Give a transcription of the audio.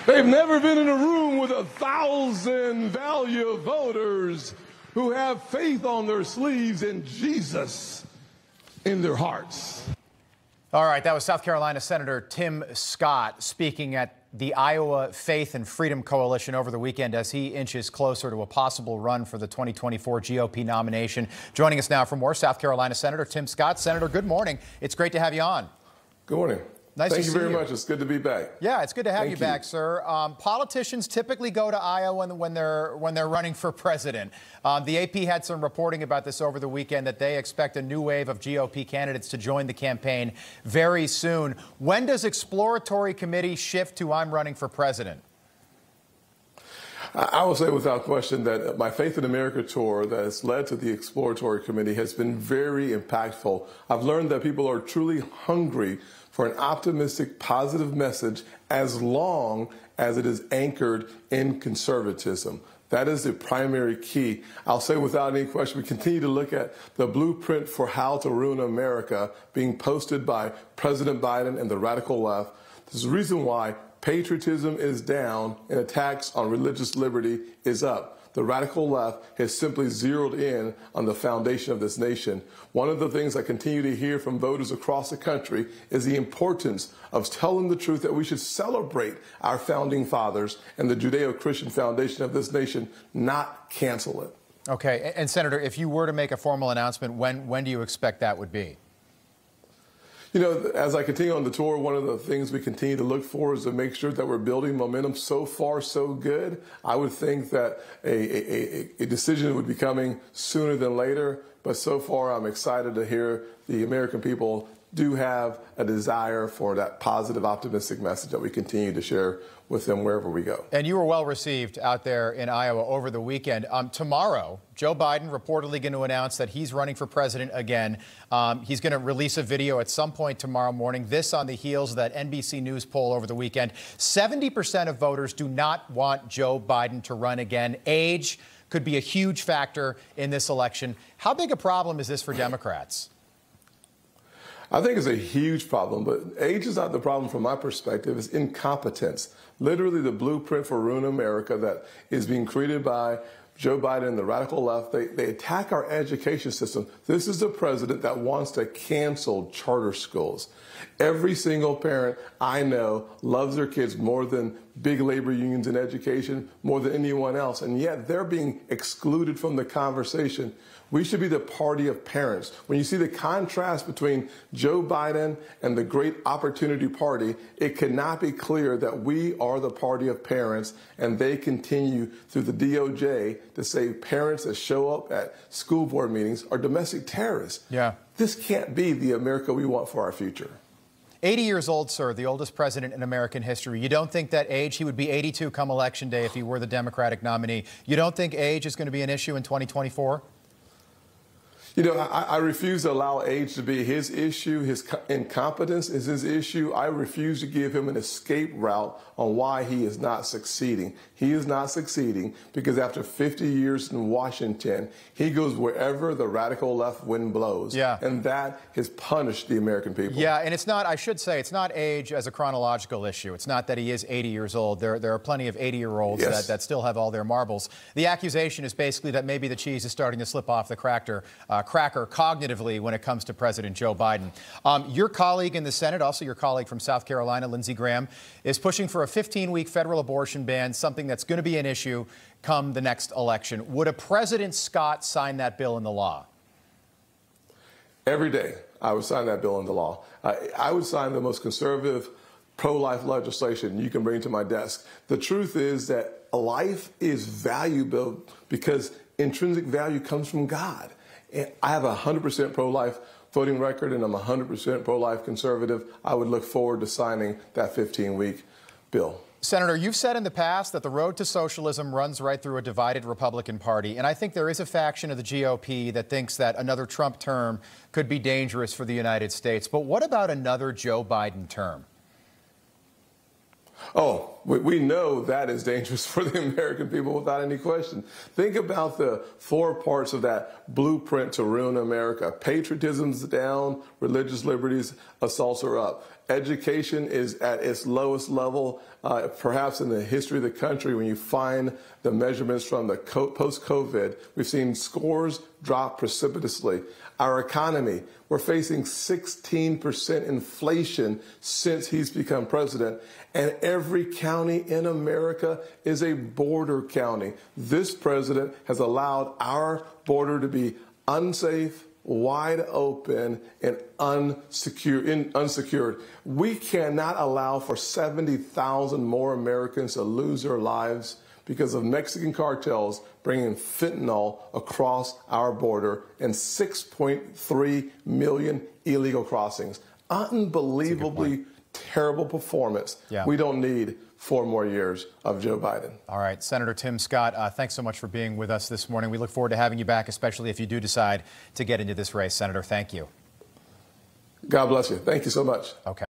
They've never been in a room with 1,000 value voters who have faith on their sleeves and Jesus in their hearts. All right, that was South Carolina Senator Tim Scott speaking at the Iowa Faith and Freedom Coalition over the weekend as he inches closer to a possible run for the 2024 GOP nomination. Joining us now for more, South Carolina Senator Tim Scott. Senator, good morning. It's great to have you on. Good morning. Thank you very much. It's good to be back. Yeah, it's good to have you back, sir. Politicians typically go to Iowa when they're running for president. The AP had some reporting about this over the weekend that they expect a new wave of GOP candidates to join the campaign very soon. When does exploratory committee shift to I'm running for president? I will say without question that my Faith in America tour that has led to the exploratory committee has been very impactful. I've learned that people are truly hungry for an optimistic, positive message as long as it is anchored in conservatism. That is the primary key. I'll say without any question, we continue to look at the blueprint for how to ruin America being posted by President Biden and the radical left. There's a reason why patriotism is down and attacks on religious liberty is up. The radical left has simply zeroed in on the foundation of this nation. One of the things I continue to hear from voters across the country is the importance of telling the truth that we should celebrate our founding fathers and the Judeo-Christian foundation of this nation, not cancel it. Okay. And Senator, if you were to make a formal announcement, when do you expect that would be? You know, as I continue on the tour, one of the things we continue to look for is to make sure that we're building momentum. So far, so good. I would think that a decision would be coming sooner than later. But so far, I'm excited to hear the American people do have a desire for that positive, optimistic message that we continue to share with them wherever we go. And you were well received out there in Iowa over the weekend. Tomorrow, Joe Biden reportedly going to announce that he's running for president again. He's going to release a video at some point tomorrow morning. This on the heels of that NBC News poll over the weekend. 70% of voters do not want Joe Biden to run again. Age could be a huge factor in this election. How big a problem is this for Democrats? I think it's a huge problem, but age is not the problem from my perspective. It's incompetence. Literally the blueprint for ruin America that is being created by Joe Biden and the radical left. They attack our education system. This is the president that wants to cancel charter schools. Every single parent I know loves their kids more than big labor unions in education, more than anyone else, and yet they're being excluded from the conversation. We should be the party of parents. When you see the contrast between Joe Biden and the Great Opportunity Party, it cannot be clear that we are the party of parents, and they continue through the DOJ to say parents that show up at school board meetings are domestic terrorists. Yeah. This can't be the America we want for our future. 80 years old, sir, the oldest president in American history. You don't think that age, he would be 82 come Election Day if he were the Democratic nominee. You don't think age is going to be an issue in 2024? You know, I refuse to allow age to be his issue. His incompetence is his issue. I refuse to give him an escape route on why he is not succeeding. He is not succeeding because after 50 years in Washington, he goes wherever the radical left wind blows. Yeah. And that has punished the American people. Yeah, and it's not, I should say, it's not age as a chronological issue. It's not that he is 80 years old. There are plenty of 80-year-olds yes. that still have all their marbles. The accusation is basically that maybe the cheese is starting to slip off the cracker cognitively when it comes to President Joe Biden. Your colleague in the Senate, also your colleague from South Carolina, Lindsey Graham, is pushing for a 15-week federal abortion ban, something that's going to be an issue come the next election. Would a President Scott sign that bill into law? Every day, I would sign that bill into law. I would sign the most conservative pro-life legislation you can bring to my desk. The truth is that life is valuable because intrinsic value comes from God. I have a 100% pro-life voting record, and I'm a 100% pro-life conservative. I would look forward to signing that 15-week bill. Senator, you've said in the past that the road to socialism runs right through a divided Republican Party, and I think there is a faction of the GOP that thinks that another Trump term could be dangerous for the United States. But what about another Joe Biden term? Oh, we know that is dangerous for the American people without any question. Think about the 4 parts of that blueprint to ruin America. Patriotism's down, religious liberties, assaults are up. Education is at its lowest level, perhaps in the history of the country. When you find the measurements from the post-COVID, we've seen scores drop precipitously. Our economy, we're facing 16% inflation since he's become president, and every county in America is a border county. This president has allowed our border to be unsafe, wide open, and unsecured. We cannot allow for 70,000 more Americans to lose their lives because of Mexican cartels bringing fentanyl across our border and 6.3 million illegal crossings. Unbelievably terrible performance. Yeah. We don't need 4 more years of Joe Biden. All right, Senator Tim Scott, thanks so much for being with us this morning. We look forward to having you back, especially if you do decide to get into this race. Senator, thank you. God bless you. Thank you so much. Okay.